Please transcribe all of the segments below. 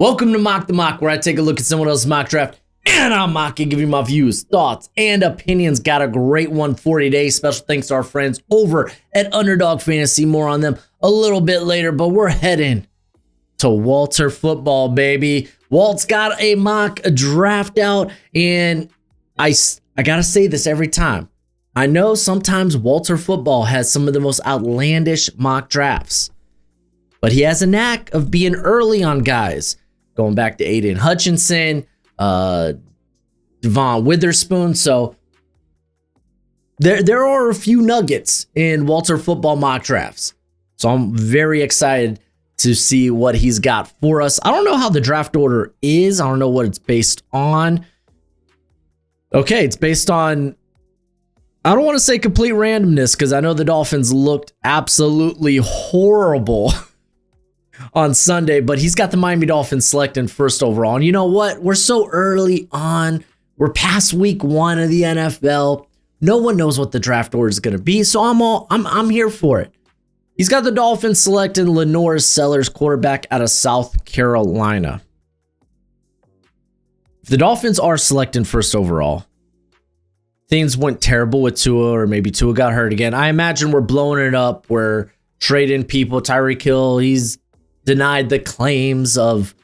Welcome to Mock the Mock, where I take a look at someone else's mock draft and I'll mock and give you my views, thoughts, and opinions. Got a great one for today. Special thanks to our friends over at Underdog Fantasy. More on them a little bit later, but we're heading to Walter football, baby. Walt's got a mock draft out, and I gotta say this every time. I know sometimes Walter football has some of the most outlandish mock drafts, but he has a knack of being early on guys. Going back to Aiden Hutchinson, Devon Witherspoon. So there are a few nuggets in Walter football mock drafts. So I'm very excited to see what he's got for us. I don't know how the draft order is. I don't know what it's based on. Okay, it's based on, I don't want to say complete randomness because I know the Dolphins looked absolutely horrible on Sunday, but he's got the Miami Dolphins selecting first overall. And you know what? We're so early on. We're past week 1 of the NFL. No one knows what the draft order is going to be, so I'm here for it. He's got the Dolphins selecting Lenore Sellers, quarterback out of South Carolina. If the Dolphins are selecting first overall, things went terrible with Tua, or maybe Tua got hurt again. I imagine we're blowing it up. We're trading people. Tyreek Hill, he's denied the claims of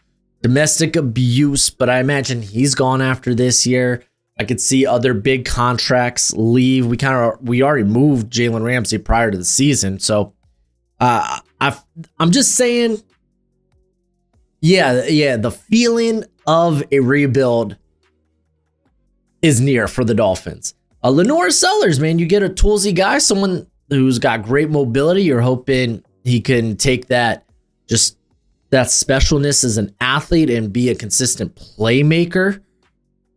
domestic abuse, but I imagine he's gone after this year. I could see other big contracts leave. We already moved Jalen Ramsey prior to the season, so I'm just saying, yeah, the feeling of a rebuild is near for the Dolphins. Lenore Sellers, man, you get a toolsy guy, someone who's got great mobility. You're hoping he can take that specialness as an athlete and be a consistent playmaker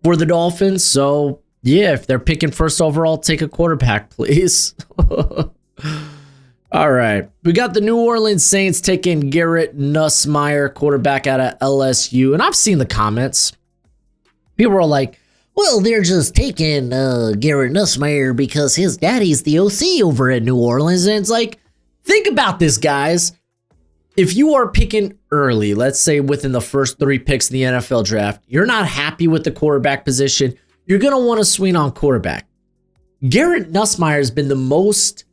for the Dolphins. So yeah, if they're picking first overall, take a quarterback, please. All right. We got the New Orleans Saints taking Garrett Nussmeier, quarterback out of LSU. And I've seen the comments. People are like, well, they're just taking Garrett Nussmeier because his daddy's the OC over at New Orleans. And it's like, think about this, guys. If you are picking early, let's say within the first 3 picks in the NFL draft, you're not happy with the quarterback position, you're going to want to swing on quarterback. Garrett Nussmeier has been the most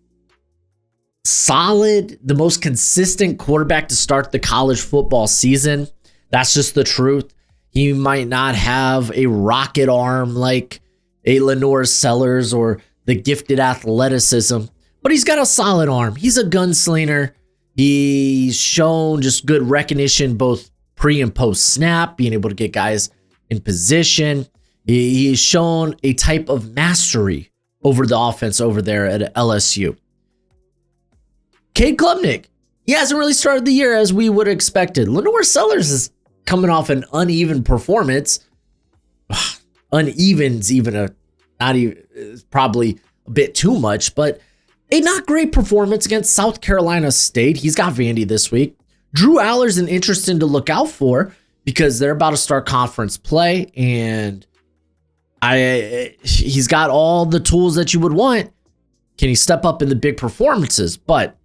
solid, the most consistent quarterback to start the college football season. That's just the truth. He might not have a rocket arm like a Lenore Sellers or the gifted athleticism, but he's got a solid arm. He's a gunslinger. He's shown just good recognition, both pre and post snap, being able to get guys in position. He's shown a type of mastery over the offense over there at LSU. Cade Klubnik, he hasn't really started the year as we would have expected. Lenore Sellers is coming off an uneven performance. Uneven's probably a bit too much, but a not great performance against South Carolina State. He's got Vandy this week. Drew Aller's an interesting to look out for because they're about to start conference play, and he's got all the tools that you would want. Can he step up in the big performances? But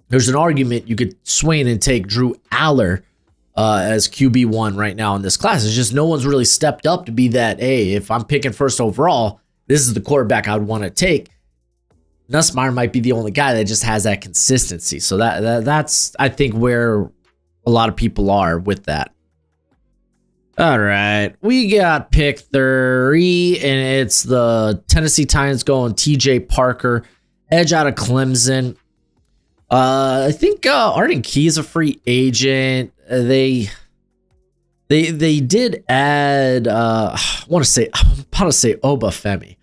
there's an argument you could swing and take Drew Aller as QB1 right now in this class. It's just no one's really stepped up to be that, hey, if I'm picking first overall, this is the quarterback I would want to take. Nussmeier might be the only guy that just has that consistency. So that's, I think, where a lot of people are with that. All right. We got pick 3, and it's the Tennessee Titans going TJ Parker, edge out of Clemson. I think Arden Key is a free agent. They did add, I'm about to say Obafemi,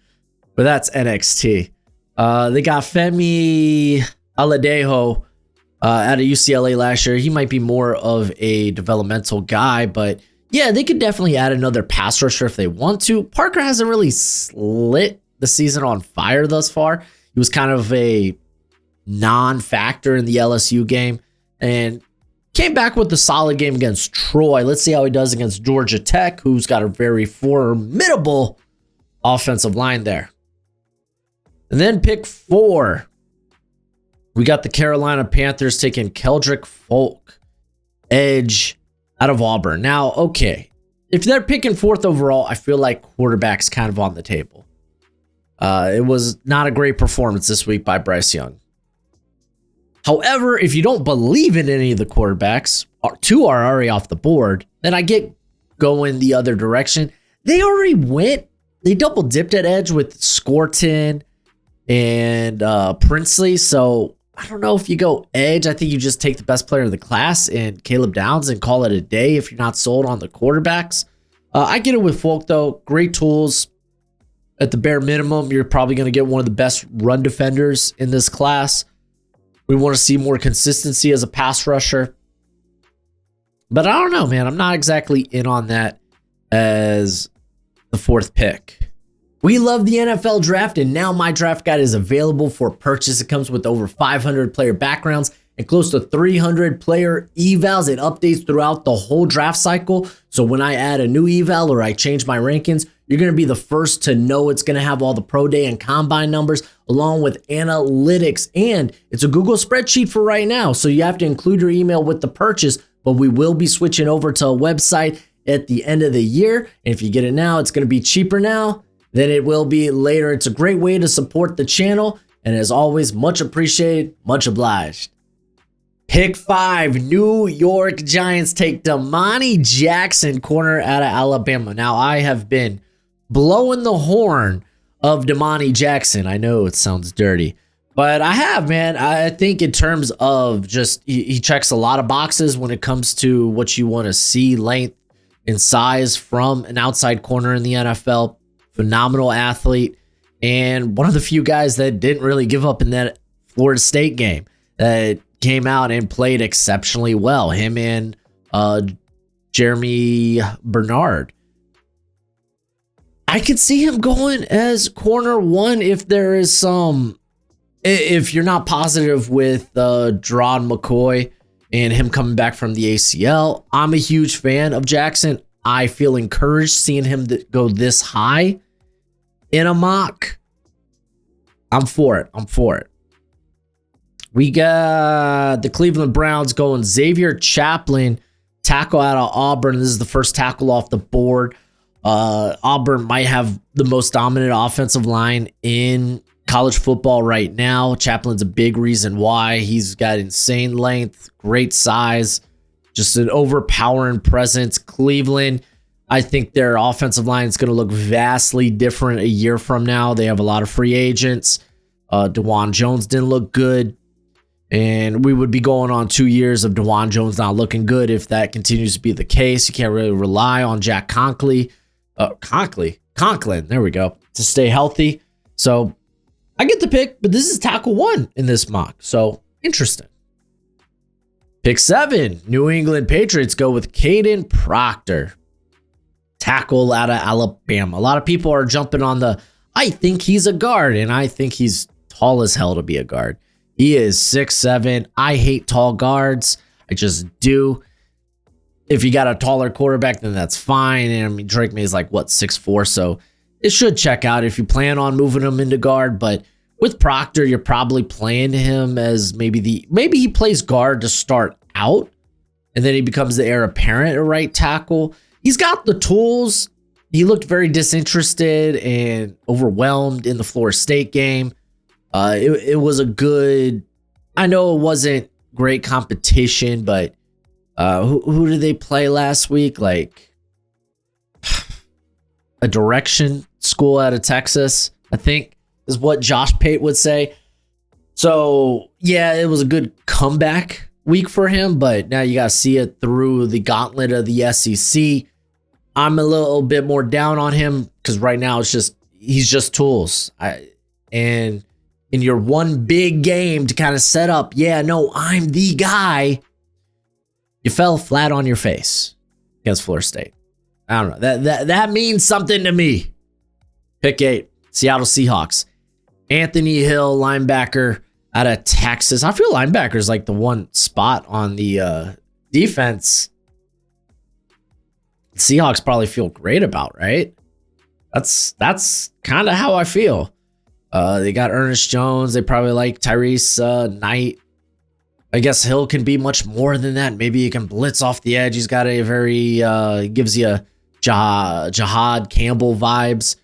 but that's NXT. They got Femi Aladejo out of UCLA last year. He might be more of a developmental guy, but yeah, they could definitely add another pass rusher if they want to. Parker hasn't really lit the season on fire thus far. He was kind of a non-factor in the LSU game and came back with a solid game against Troy. Let's see how he does against Georgia Tech, who's got a very formidable offensive line there. And then pick 4. We got the Carolina Panthers taking Keldrick Folk, edge out of Auburn. Now, okay, if they're picking 4th overall, I feel like quarterback's kind of on the table. It was not a great performance this week by Bryce Young. However, if you don't believe in any of the quarterbacks, 2 are already off the board, then I get going the other direction. They already went. They double dipped at edge with Scorton and Princely. So I don't know if you go edge. I think you just take the best player of the class and Caleb Downs and call it a day if you're not sold on the quarterbacks. I get it with Folk, though. Great tools. At the bare minimum, you're probably going to get one of the best run defenders in this class. We want to see more consistency as a pass rusher. But I don't know, man. I'm not exactly in on that as the 4th pick. We love the NFL draft, and now my draft guide is available for purchase. It comes with over 500 player backgrounds and close to 300 player evals. It updates throughout the whole draft cycle. So when I add a new eval or I change my rankings, you're going to be the first to know. It's going to have all the pro day and combine numbers along with analytics. And it's a Google spreadsheet for right now. So you have to include your email with the purchase, but we will be switching over to a website at the end of the year. And if you get it now, it's going to be cheaper now than it will be later. It's a great way to support the channel. And as always, much appreciated, much obliged. Pick 5, New York Giants take Damani Jackson, corner out of Alabama. Now, I have been blowing the horn of Damani Jackson. I know it sounds dirty, but I have, man. I think in terms of just, he checks a lot of boxes when it comes to what you want to see, length and size from an outside corner in the NFL. Phenomenal athlete, and one of the few guys that didn't really give up in that Florida State game, that came out and played exceptionally well. Him and Jeremy Bernard. I could see him going as corner 1 if there is some, if you're not positive with Dron McCoy and him coming back from the ACL. I'm a huge fan of Jackson. I feel encouraged seeing him go this high in a mock. I'm for it. We got the Cleveland Browns going Xavier Chaplin, tackle out of Auburn. This is the first tackle off the board. Auburn might have the most dominant offensive line in college football right now. Chaplin's a big reason why. He's got insane length, great size, just an overpowering presence. Cleveland, I think their offensive line is going to look vastly different a year from now. They have a lot of free agents. DeJuan Jones didn't look good. And we would be going on 2 years of DeJuan Jones not looking good if that continues to be the case. You can't really rely on Jack Conklin, there we go, to stay healthy. So I get the pick, but this is tackle 1 in this mock. So interesting. Pick 7, New England Patriots go with Caden Proctor, tackle out of Alabama. A lot of people are jumping on I think he's a guard, and I think he's tall as hell to be a guard. He is 6'7". I hate tall guards. I just do. If you got a taller quarterback, then that's fine. And I mean, Drake May is like, 6'4", so it should check out if you plan on moving him into guard. But with Proctor, you're probably playing him as maybe he plays guard to start out, and then he becomes the heir apparent at right tackle. He's got the tools. He looked very disinterested and overwhelmed in the Florida State game. It was a good, I know it wasn't great competition, but who did they play last week? Like a direction school out of Texas, I think is what Josh Pate would say. So yeah, it was a good comeback week for him, but now you got to see it through the gauntlet of the SEC. I'm a little bit more down on him because right now he's just tools. And in your one big game to kind of set up, I'm the guy, you fell flat on your face against Florida State. I don't know. That means something to me. Pick 8, Seattle Seahawks. Anthony Hill, linebacker out of Texas. I feel linebacker is like the one spot on the defense Seahawks probably feel great about, right? That's kind of how I feel. They got Ernest Jones. They probably like Tyrese Knight. I guess Hill can be much more than that. Maybe he can blitz off the edge. He's got a very, gives you Jihad Campbell vibes.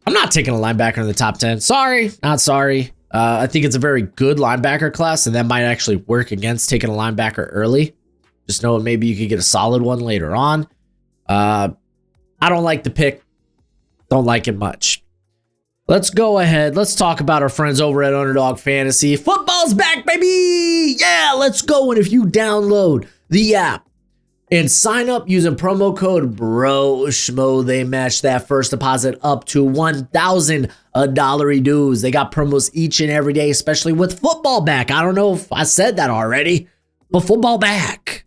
I'm not taking a linebacker in the top 10. Sorry, not sorry. I think it's a very good linebacker class, and that might actually work against taking a linebacker early. Just know maybe you could get a solid one later on. I don't like the pick. Don't like it much. Let's go ahead. Let's talk about our friends over at Underdog Fantasy. Football's back, baby! Yeah, let's go. And if you download the app and sign up using promo code BROSHMO, they match that first deposit up to $1,000 dues. They got promos each and every day, especially with football back. I don't know if I said that already, but football back.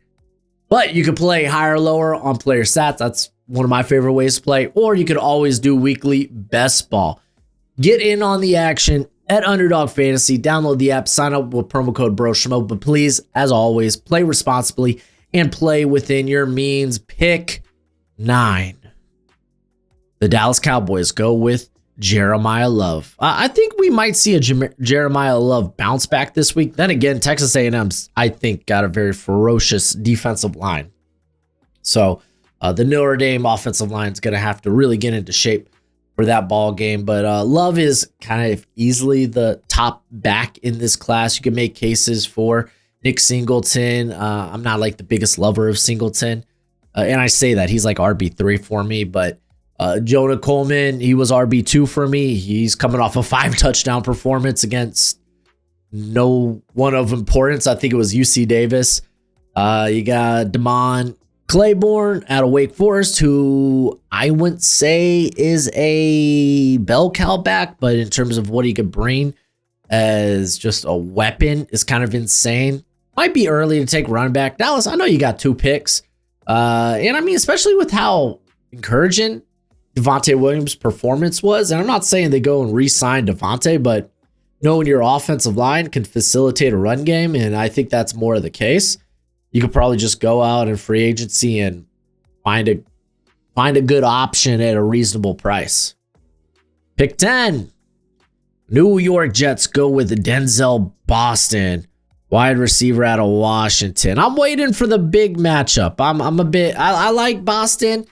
But you can play higher or lower on player stats. That's one of my favorite ways to play. Or you could always do weekly best ball. Get in on the action at Underdog Fantasy. Download the app, sign up with promo code BROSHMO. But please, as always, play responsibly and play within your means. Pick 9. The Dallas Cowboys go with Jeremiah Love. I think we might see a Jeremiah Love bounce back this week. Then again, Texas A&M's, I think, got a very ferocious defensive line. So the Notre Dame offensive line is going to have to really get into shape for that ball game. But Love is kind of easily the top back in this class. You can make cases for Nick Singleton. I'm not like the biggest lover of Singleton. And I say that he's like RB3 for me, but Jonah Coleman, he was RB2 for me. He's coming off a 5 touchdown performance against no one of importance. I think it was UC Davis. You got Damon Claiborne out of Wake Forest, who I wouldn't say is a bell cow back, but in terms of what he could bring as just a weapon is kind of insane. Might be early to take running back. Dallas, I know you got 2 picks. And I mean, especially with how encouraging Devontae Williams' performance was. And I'm not saying they go and re-sign Devontae, but knowing your offensive line can facilitate a run game, and I think that's more of the case. You could probably just go out in free agency and find a good option at a reasonable price. Pick 10. New York Jets go with Denzel Boston, wide receiver out of Washington. I'm waiting for the big matchup. I like Boston.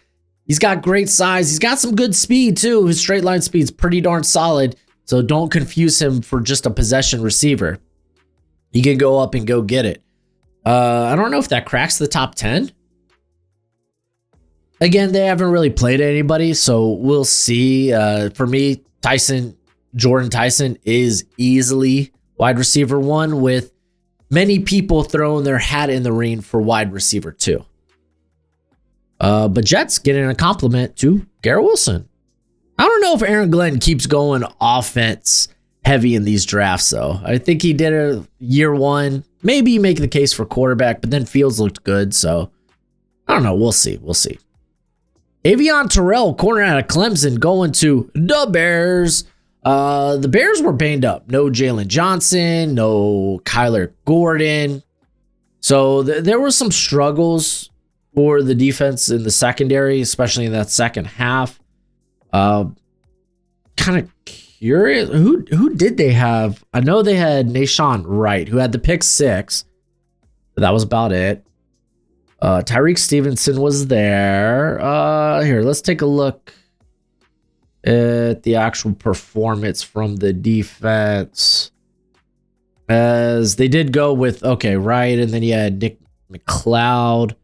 He's got great size. He's got some good speed too. His straight line speed's pretty darn solid. So don't confuse him for just a possession receiver. He can go up and go get it. I don't know if that cracks the top 10. Again, they haven't really played anybody, so we'll see. For me, Jordan Tyson is easily wide receiver 1, with many people throwing their hat in the ring for wide receiver 2. But Jets getting a compliment to Garrett Wilson. I don't know if Aaron Glenn keeps going offense heavy in these drafts, though. I think he did it year 1. Maybe make the case for quarterback, but then Fields looked good, so I don't know. We'll see. Avion Terrell, corner out of Clemson, going to the Bears. The Bears were banged up. No Jalen Johnson, no Kyler Gordon. So there were some struggles for the defense in the secondary, especially in that second half. Kind of curious. Who did they have? I know they had Nashawn Wright, who had the pick 6. But that was about it. Tyreek Stevenson was there. Here, let's take a look at the actual performance from the defense. As they did go with, Wright, and then you had Nick McLeod.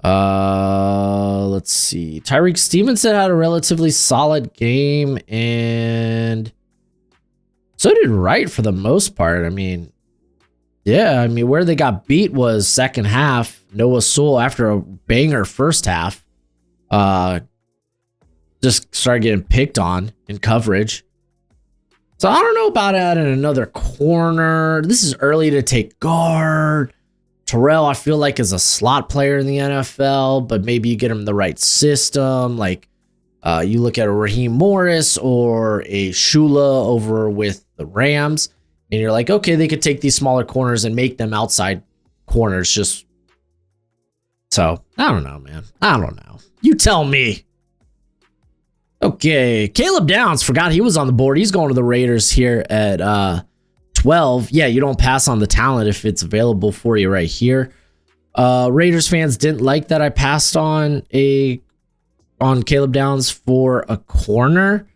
Let's see. Tyreek Stevenson had a relatively solid game, and so did Wright for the most part. I mean, where they got beat was second half. Noah Sewell, after a banger first half, just started getting picked on in coverage. So I don't know about adding another corner. This is early to take guard. Terrell, I feel like, is a slot player in the NFL, but maybe you get him the right system. Like you look at a Raheem Morris or a Shula over with the Rams, and you're like, okay, they could take these smaller corners and make them outside corners. So I don't know, man. I don't know. You tell me. Okay, Caleb Downs, forgot he was on the board. He's going to the Raiders here at 12. Yeah, you don't pass on the talent if it's available for you right here. Raiders fans didn't like that I passed on Caleb Downs for a corner.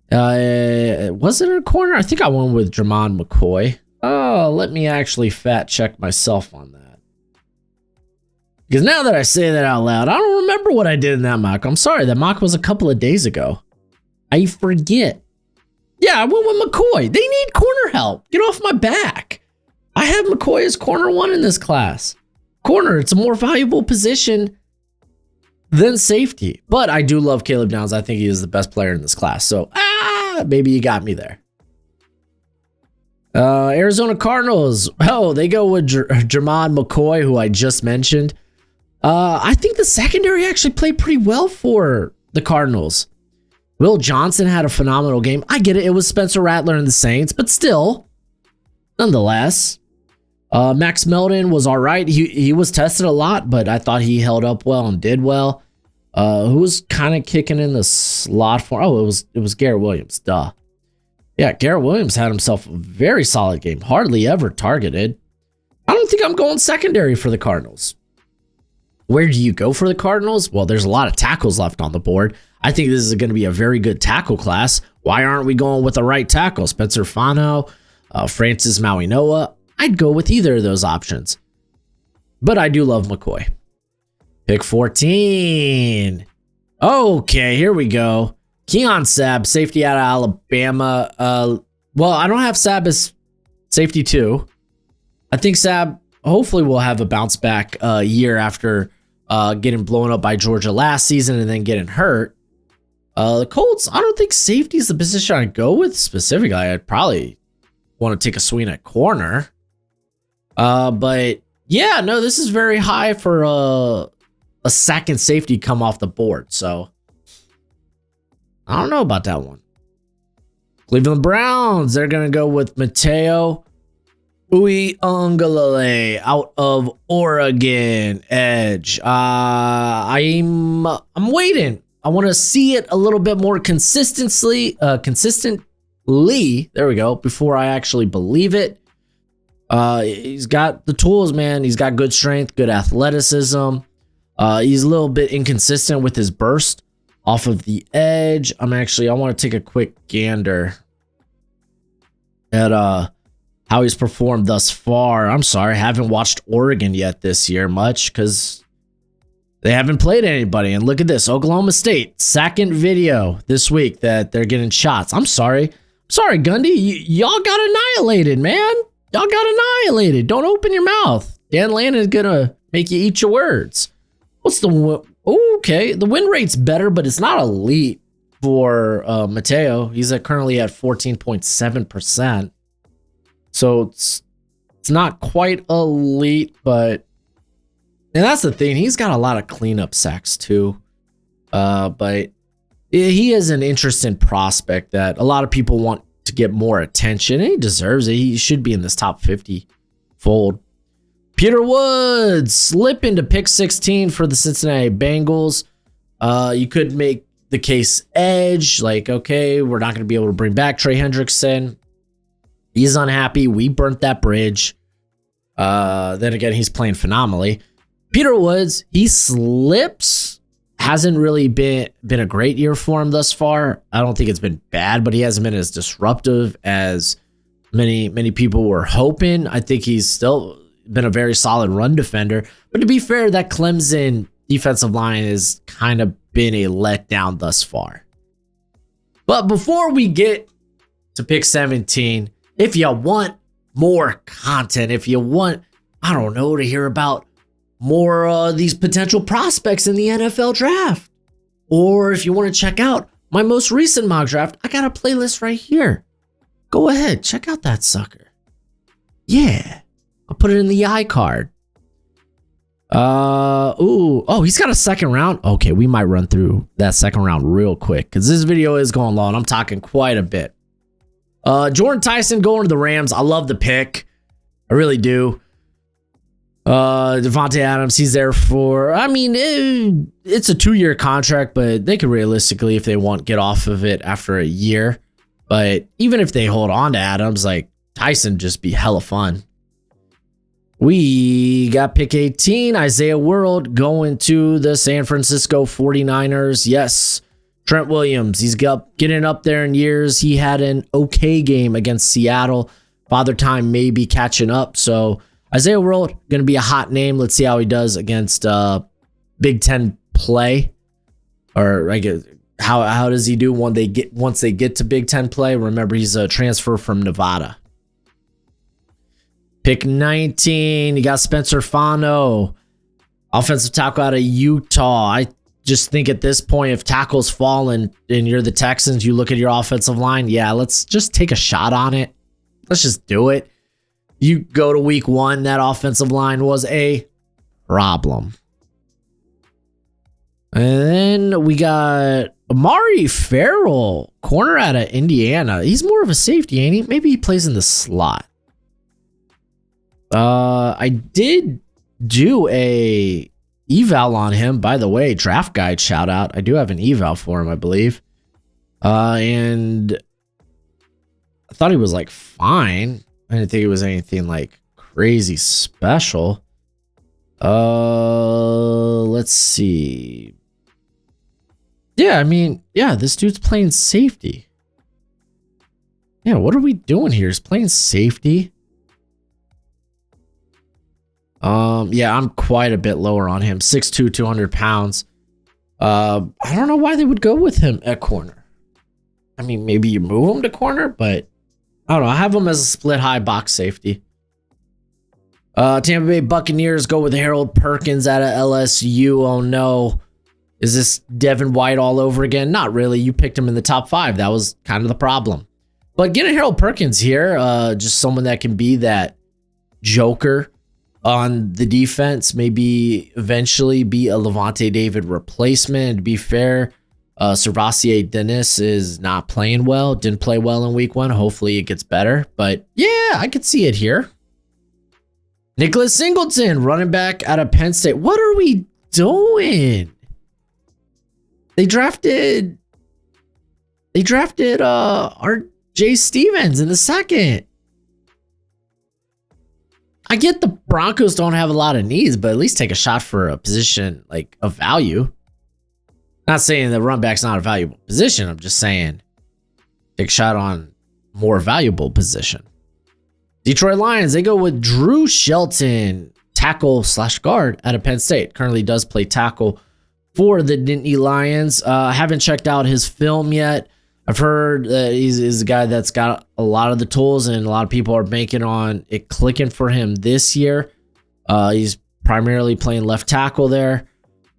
Was it a corner? I think I went with Jermon McCoy. Oh, let me actually fact check myself on that. Because now that I say that out loud, I don't remember what I did in that mock. I'm sorry, that mock was a couple of days ago. I forget. Yeah, I went with McCoy. They need corner help. Get off my back. I have McCoy as corner 1 in this class. Corner, it's a more valuable position than safety. But I do love Caleb Downs. I think he is the best player in this class. So, maybe you got me there. Arizona Cardinals. Oh, they go with Jermon McCoy, who I just mentioned. I think the secondary actually played pretty well for the Cardinals. Will Johnson had a phenomenal game. I get it. It was Spencer Rattler and the Saints, but still, nonetheless, Max Melton was all right. He was tested a lot, but I thought he held up well and did well. Who was kind of kicking in the slot for? Oh, it was Garrett Williams. Duh. Yeah, Garrett Williams had himself a very solid game. Hardly ever targeted. I don't think I'm going secondary for the Cardinals. Where do you go for the Cardinals? Well, there's a lot of tackles left on the board. I think this is going to be a very good tackle class. Why aren't we going with the right tackle? Spencer Fano, Francis Mauigoa. I'd go with either of those options. But I do love McCoy. Pick 14. Okay, here we go. Keon Sabb, safety out of Alabama. Well, I don't have Sabb as safety 2. I think Sabb hopefully will have a bounce back year after getting blown up by Georgia last season and then getting hurt. The Colts, I don't think safety is the position I'd go with specifically. I'd probably want to take a swing at corner. But yeah, no, this is very high for a second safety come off the board. So I don't know about that one. Cleveland Browns, they're going to go with Mateo Uiagalelei out of Oregon, edge. I'm waiting. I want to see it a little bit more consistently. There we go. Before I actually believe it. He's got the tools, man. He's got good strength, good athleticism. He's a little bit inconsistent with his burst off of the edge. I want to take a quick gander at how he's performed thus far. I'm sorry, I haven't watched Oregon yet this year much because they haven't played anybody. And look at this, Oklahoma State, second video this week that they're getting shots. I'm sorry, Gundy, y'all got annihilated, man. Y'all got annihilated. Don't open your mouth. Dan Lannon is gonna make you eat your words. What's the okay? The win rate's better, but it's not elite for Mateo. He's currently at 14.7%. So it's not quite elite, but and that's the thing. He's got a lot of cleanup sacks too. But he is an interesting prospect that a lot of people want to get more attention, and he deserves it. He should be in this top 50 fold. Peter Woods slip into pick 16 for the Cincinnati Bengals. You could make the case edge, like, okay, we're not going to be able to bring back Trey Hendrickson. He's unhappy. We burnt that bridge. Then again, he's playing phenomenally. Peter Woods, he slips. Hasn't really been a great year for him thus far. I don't think it's been bad, but he hasn't been as disruptive as many people were hoping. I think he's still been a very solid run defender. But to be fair, that Clemson defensive line has kind of been a letdown thus far. But before we get to pick 17, if you want more content, if you want, I don't know, to hear about more these potential prospects in the NFL draft, or if you want to check out my most recent mock draft, I got a playlist right here. Go ahead, check out that sucker. Yeah, I'll put it in the iCard. He's got a second round. Okay, we might run through that second round real quick because this video is going long. I'm talking quite a bit. Jordan Tyson going to the Rams. I love the pick. I really do. Devontae Adams, he's there for, it's a 2-year contract, but they could realistically, if they want, get off of it after a year. But even if they hold on to Adams, like Tyson just be hella fun. We got pick 18, Isaiah World going to the San Francisco 49ers. Yes, Trent Williams, he's getting up there in years. He had an okay game against Seattle. Father Time may be catching up. So Isaiah World, going to be a hot name. Let's see how he does against Big Ten play. Or I guess, how does he do once they get to Big Ten play? Remember, he's a transfer from Nevada. Pick 19, you got Spencer Fano, offensive tackle out of Utah. I just think at this point, if tackles fall and you're the Texans, you look at your offensive line, yeah, let's just take a shot on it. Let's just do it. You go to week 1, that offensive line was a problem. And then we got Amari Farrell, corner out of Indiana. He's more of a safety, ain't he? Maybe he plays in the slot. I did do a eval on him, by the way, draft guide shout out. I do have an eval for him, I believe. And I thought he was like fine. I didn't think it was anything like crazy special. Let's see. Yeah, I mean, yeah, this dude's playing safety. Yeah, what are we doing here? He's playing safety. Yeah, I'm quite a bit lower on him. 6'2", 200 pounds. I don't know why they would go with him at corner. I mean, maybe you move him to corner, but I don't know. I have him as a split high box safety. Tampa Bay Buccaneers go with Harold Perkins out of LSU. Oh no. Is this Devin White all over again? Not really. You picked him in the top 5. That was kind of the problem. But getting Harold Perkins here, just someone that can be that joker on the defense, maybe eventually be a Levante David replacement. To be fair, Servassier Dennis is not playing well. Didn't play well in week 1. Hopefully it gets better. But yeah, I could see it here. Nicholas Singleton, running back out of Penn State. What are we doing? They drafted R.J. Stevens in the 2nd. I get the Broncos don't have a lot of needs, but at least take a shot for a position like of value. Not saying the run back's not a valuable position. I'm just saying take a shot on more valuable position. Detroit Lions, they go with Drew Shelton, tackle/guard out of Penn State. Currently does play tackle for the Nittany Lions. Haven't checked out his film yet. I've heard that he's a guy that's got a lot of the tools, and a lot of people are banking on it clicking for him this year. He's primarily playing left tackle there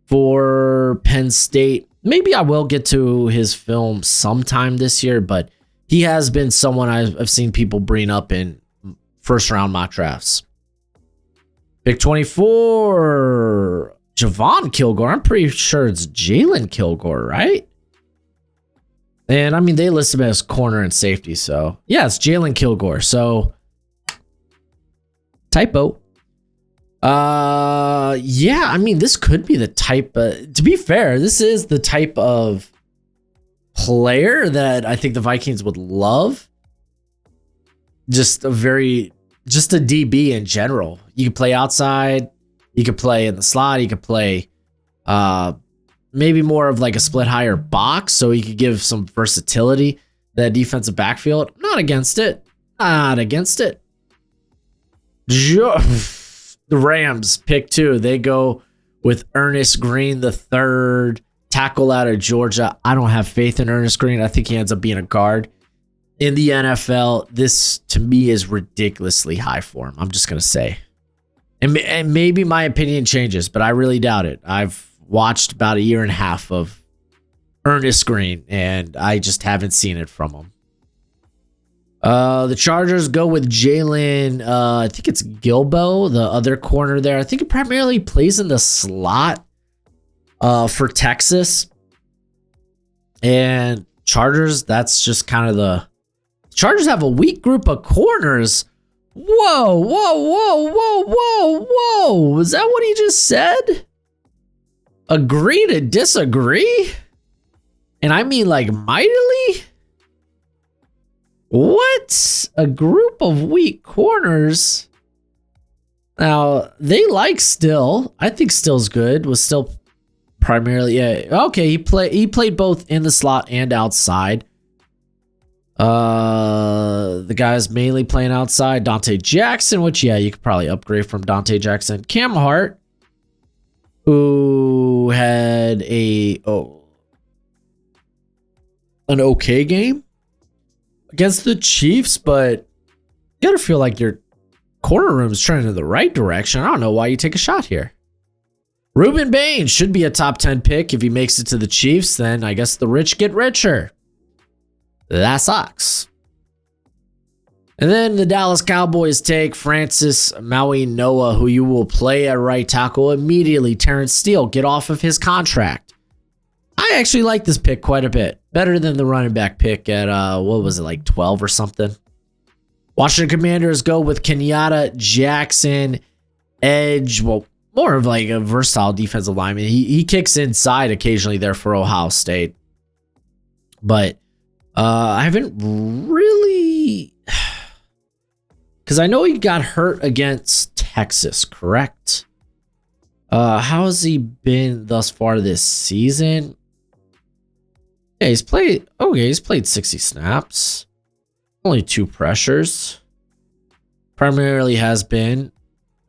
for Penn State. Maybe I will get to his film sometime this year, but he has been someone I've seen people bring up in first-round mock drafts. Pick 24, Javon Kilgore. I'm pretty sure it's Jalen Kilgore, right? And I mean, they list him as corner and safety. So yeah, it's Jalen Kilgore. So typo. Yeah, I mean, this could be the type, to be fair, this is the type of player that I think the Vikings would love. Just a DB in general. You can play outside, you could play in the slot, you could play, maybe more of like a split higher box, so he could give some versatility that defensive backfield. Not against it. Not against it. The Rams pick 2. They go with Ernest Green III, tackle out of Georgia. I don't have faith in Ernest Green. I think he ends up being a guard in the NFL. This to me is ridiculously high for him. I'm just gonna say, and maybe my opinion changes, but I really doubt it. I've watched about a year and a half of Ernest Green, and I just haven't seen it from him. The Chargers go with Jalen, I think it's Gilbo, the other corner there. I think he primarily plays in the slot for Texas. And Chargers, that's just kind of the... Chargers have a weak group of corners. Whoa, whoa, whoa, whoa, whoa, whoa. Is that what he just said? Agree to disagree? And I mean like mightily? What? A group of weak corners? Now, they like Still. I think Still's good. Was Still primarily, yeah. Okay, he played both in the slot and outside. The guy's mainly playing outside. Dante Jackson, which, yeah, you could probably upgrade from Dante Jackson. Cam Hart, who had an okay game against the Chiefs, but you gotta feel like your corner room's trending in the right direction. I don't know why you take a shot here. Ruben Bain should be a top 10 pick. If he makes it to the Chiefs, then I guess the rich get richer. That sucks. And then the Dallas Cowboys take Francis Maui Noah, who you will play at right tackle immediately. Terrence Steele, get off of his contract. I actually like this pick quite a bit. Better than the running back pick at, what was it, like 12 or something? Washington Commanders go with Kenyatta Jackson, edge. Well, more of like a versatile defensive lineman. He kicks inside occasionally there for Ohio State. But I haven't really... Because I know he got hurt against Texas, correct? How has he been thus far this season? Yeah, he's played 60 snaps. Only 2 pressures. Primarily has been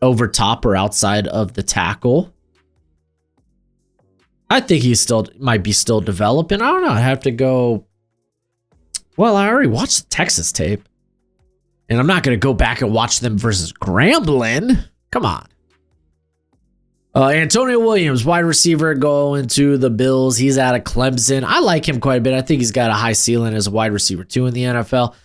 over top or outside of the tackle. I think he might be still developing. I don't know. I have to go. Well, I already watched the Texas tape. And I'm not going to go back and watch them versus Grambling. Come on. Antonio Williams, wide receiver, going to the Bills. He's out of Clemson. I like him quite a bit. I think he's got a high ceiling as a wide receiver too in the NFL.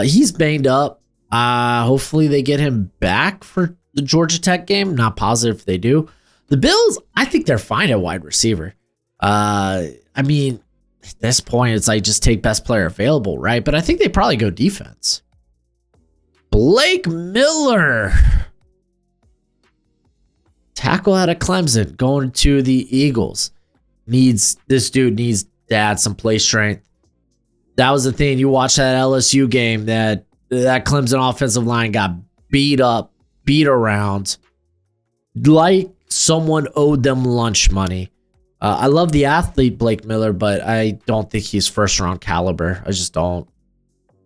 He's banged up. Hopefully they get him back for the Georgia Tech game. Not positive if they do. The Bills, I think they're fine at wide receiver. I mean, at this point, it's like just take best player available, right? But I think they probably go defense. Blake Miller, tackle out of Clemson, going to the Eagles. This dude needs to add some play strength. That was the thing. You watch that LSU game, that Clemson offensive line got beat up, beat around, like someone owed them lunch money. I love the athlete Blake Miller, but I don't think he's first round caliber. I just don't.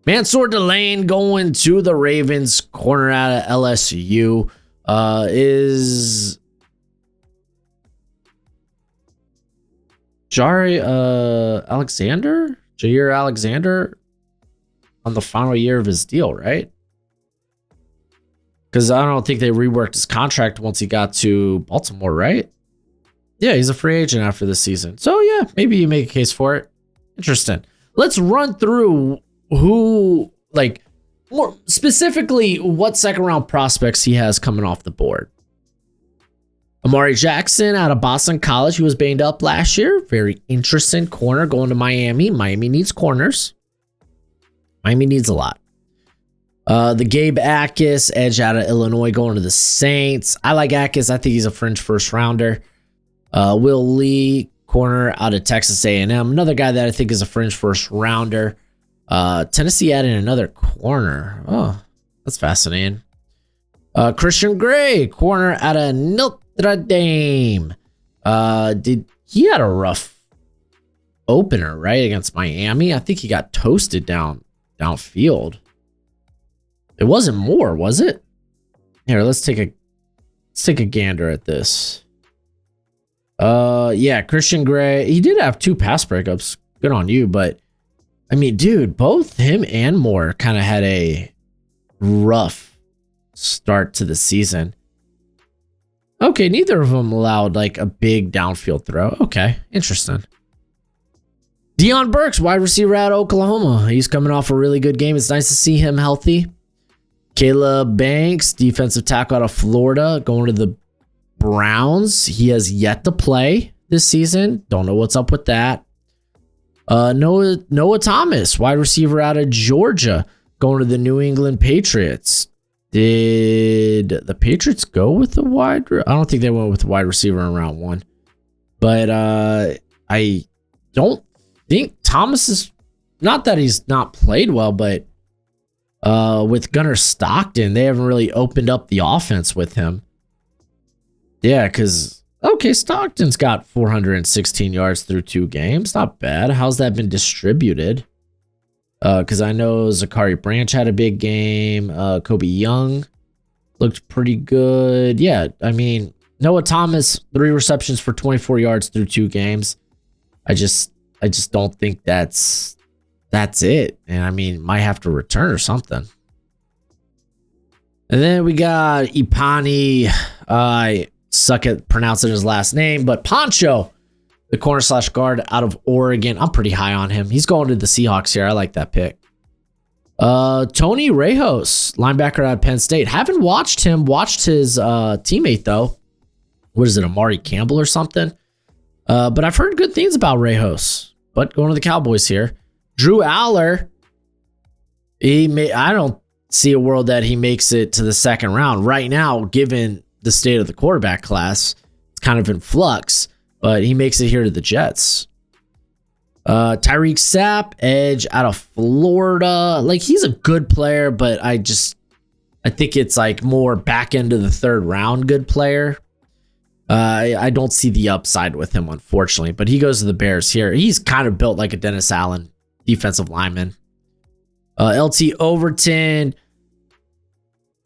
Mansour Delane going to the Ravens, corner out of LSU. Is Jair Alexander on the final year of his deal, right? Because I don't think they reworked his contract once he got to Baltimore, right? Yeah, he's a free agent after this season. So yeah, maybe you make a case for it. Interesting. Let's run through who, like, more specifically, what second round prospects he has coming off the board. Amari Jackson out of Boston College. He was banged up last year. Very interesting corner going to Miami. Miami needs corners. Miami needs a lot. The Gabe Akis, edge out of Illinois, going to the Saints. I like Akis. I think he's a fringe first rounder. Will Lee, corner out of Texas A&M. Another guy that I think is a fringe first rounder. Tennessee added another corner. Oh, that's fascinating. Christian Gray, corner out of Notre Dame. He had a rough opener, right, against Miami? I think he got toasted downfield. It wasn't more, was it? Here, let's take a gander at this. Yeah, Christian Gray. He did have 2 pass breakups. Good on you, but I mean, dude, both him and Moore kind of had a rough start to the season. Okay, neither of them allowed like a big downfield throw. Okay, interesting. Deion Burks, wide receiver out of Oklahoma. He's coming off a really good game. It's nice to see him healthy. Caleb Banks, defensive tackle out of Florida, going to the Browns. He has yet to play this season. Don't know what's up with that. Noah Thomas, wide receiver out of Georgia, going to the New England Patriots. Did the Patriots go with the I don't think they went with the wide receiver in round 1. But I don't think Thomas is, not that he's not played well, but With Gunnar Stockton, they haven't really opened up the offense with him. Yeah, because, okay, Stockton's got 416 yards through 2 games. Not bad. How's that been distributed? Because I know Zachary Branch had a big game. Kobe Young looked pretty good. Yeah, I mean, Noah Thomas, 3 receptions for 24 yards through 2 games. I just don't think that's it. And I mean, might have to return or something. And then we got Ipani. I suck at pronouncing his last name, but Poncho, the corner/guard out of Oregon. I'm pretty high on him. He's going to the Seahawks here. I like that pick. Tony Rejos, linebacker out of Penn State. Haven't watched him. Watched his teammate, though. What is it, Amari Campbell or something? But I've heard good things about Rejos. But going to the Cowboys here. Drew Aller. I don't see a world that he makes it to the 2nd round. Right now, given the state of the quarterback class, it's kind of in flux. But he makes it here to the Jets. Tyreek Sapp, edge out of Florida. Like, he's a good player, but I think it's like more back end of the 3rd round good player. I don't see the upside with him, unfortunately, but he goes to the Bears here. He's kind of built like a Dennis Allen defensive lineman. LT Overton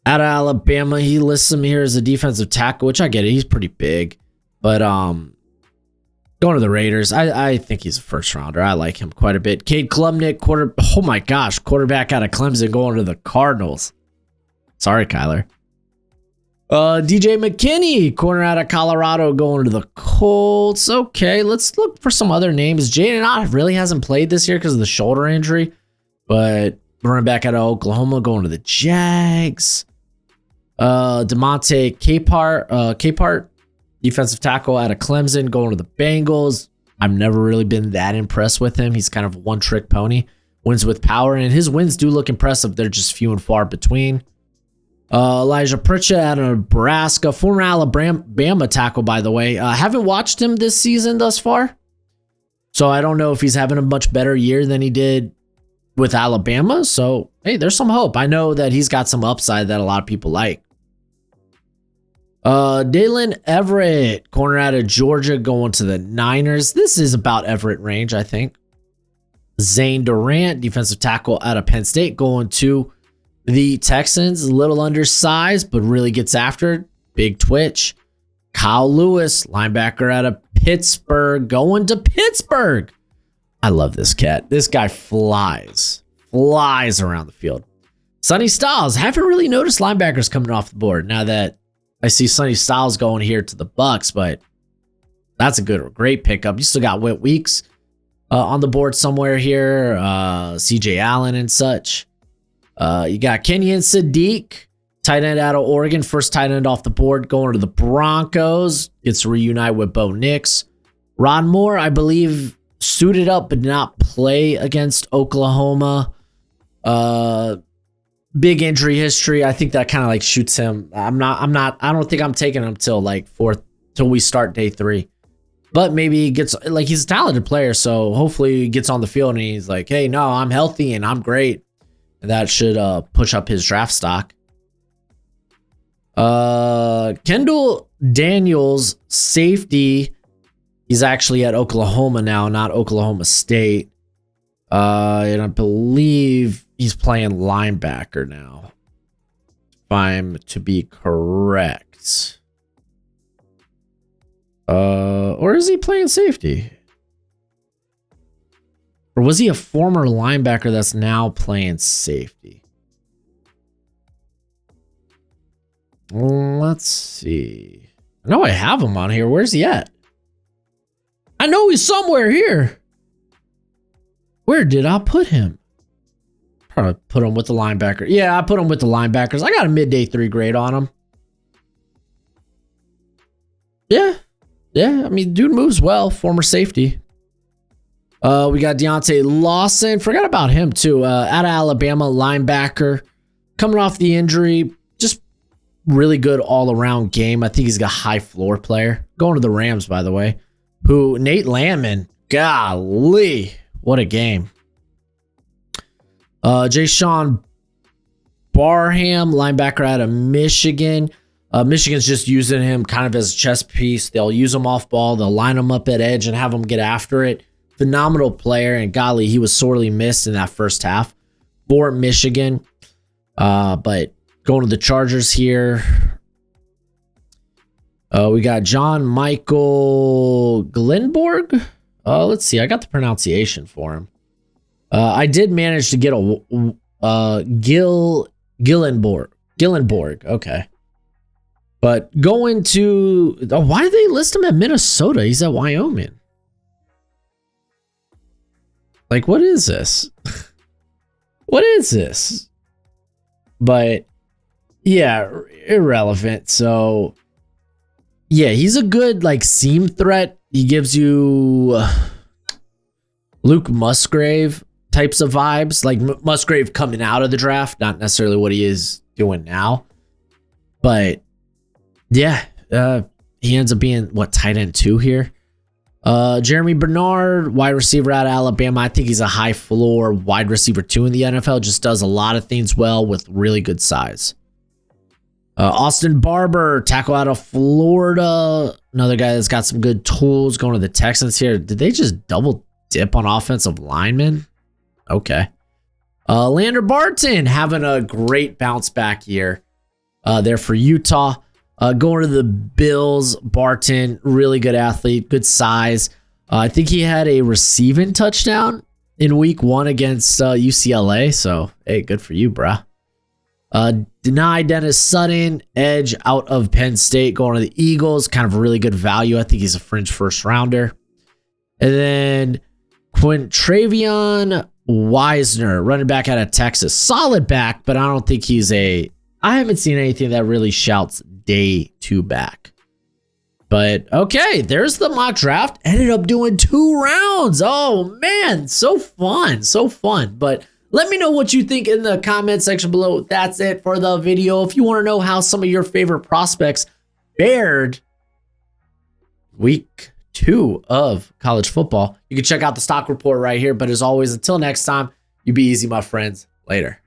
out of Alabama. He lists him here as a defensive tackle, which I get it. He's pretty big, but going to the Raiders. I think he's a 1st rounder. I like him quite a bit. Cade Klubnik, quarterback out of Clemson, going to the Cardinals. Sorry, Kyler. DJ McKinney, corner out of Colorado, going to the Colts. Okay, let's look for some other names. Jaden Ott really hasn't played this year because of the shoulder injury, but running back out of Oklahoma, going to the Jags. DeMonte Capehart, defensive tackle out of Clemson, going to the Bengals. I've never really been that impressed with him. He's kind of a one-trick pony. Wins with power, and his wins do look impressive. They're just few and far between. Elijah Pritchett out of Nebraska, former Alabama tackle, by the way. Haven't watched him this season thus far, so I don't know if he's having a much better year than he did with Alabama. So, hey, there's some hope. I know that he's got some upside that a lot of people like. Dalen Everett, corner out of Georgia, going to the Niners. This is about Everett range, I think. Zane Durant, defensive tackle out of Penn State, going to the Texans. A little undersized, but really gets after it. Big twitch. Kyle Lewis, linebacker out of Pittsburgh, going to Pittsburgh. I love this cat. This guy flies around the field. Sonny Styles. Haven't really noticed linebackers coming off the board now that I see Sonny Styles going here to the Bucks, but that's a great pickup. You still got Whit Weeks on the board somewhere here. CJ Allen and such. You got Kenyon Sadiq, tight end out of Oregon, first tight end off the board, going to the Broncos. Gets to reunite with Bo Nix. Ron Moore, I believe, suited up but did not play against Oklahoma. Big injury history. I think that kind of like shoots him. I don't think I'm taking him till we start day 3. But maybe he gets, like, he's a talented player, so hopefully he gets on the field and he's like, hey, no, I'm healthy and I'm great. And that should push up his draft stock. Kendall Daniels, safety. He's actually at Oklahoma now, not Oklahoma State. And I believe he's playing linebacker now, if I'm to be correct. Or is he playing safety? Or was he a former linebacker that's now playing safety? Let's see. I know I have him on here. Where's he at? I know he's somewhere here. Where did I put him? Probably put him with the linebacker. Yeah, I put him with the linebackers. I got a midday 3 grade on him. Yeah. I mean, dude moves well. Former safety. We got Deontay Lawson. Forgot about him too. Out of Alabama, linebacker. Coming off the injury. Just really good all-around game. I think he's got high floor player. Going to the Rams, by the way. Who, Nate Landman. Golly. What a game. Jay Sean Barham, linebacker out of Michigan. Michigan's just using him kind of as a chess piece. They'll use him off ball. They'll line him up at edge and have him get after it. Phenomenal player, and golly, he was sorely missed in that first half for Michigan. But going to the Chargers here, we got John Michael Glenborg. Let's see. I got the pronunciation for him. I did manage to get a Gillenborg. Okay. But going to, why did they list him at Minnesota? He's at Wyoming. Like, what is this? What is this? But yeah, irrelevant. So yeah, he's a good like seam threat. He gives you Luke Musgrave types of vibes, like Musgrave coming out of the draft, not necessarily what he is doing now. But yeah, he ends up being what, tight end 2 here. Jeremy Bernard, wide receiver out of Alabama. I think he's a high floor wide receiver 2 in the NFL. Just does a lot of things well with really good size. Austin Barber, tackle out of Florida. Another guy that's got some good tools. Going to the Texans here. Did they just double dip on offensive linemen? Okay. Lander Barton having a great bounce back year there for Utah. Going to the Bills, Barton, really good athlete, good size. I think he had a receiving touchdown in week 1 against UCLA. So, hey, good for you, bruh. Denied Dennis Sutton, edge out of Penn State, going to the Eagles. Kind of a really good value. I think he's a fringe first rounder. And then Quintravion Wisner, running back out of Texas. Solid back, but I don't think I haven't seen anything that really shouts day 2 back. But okay, there's the mock draft. Ended up doing 2 rounds. Oh man, so fun. But let me know what you think in the comment section below. That's it for the video. If you want to know how some of your favorite prospects fared week 2 of college football, you can check out the stock report right here. But as always, until next time, you be easy, my friends. Later.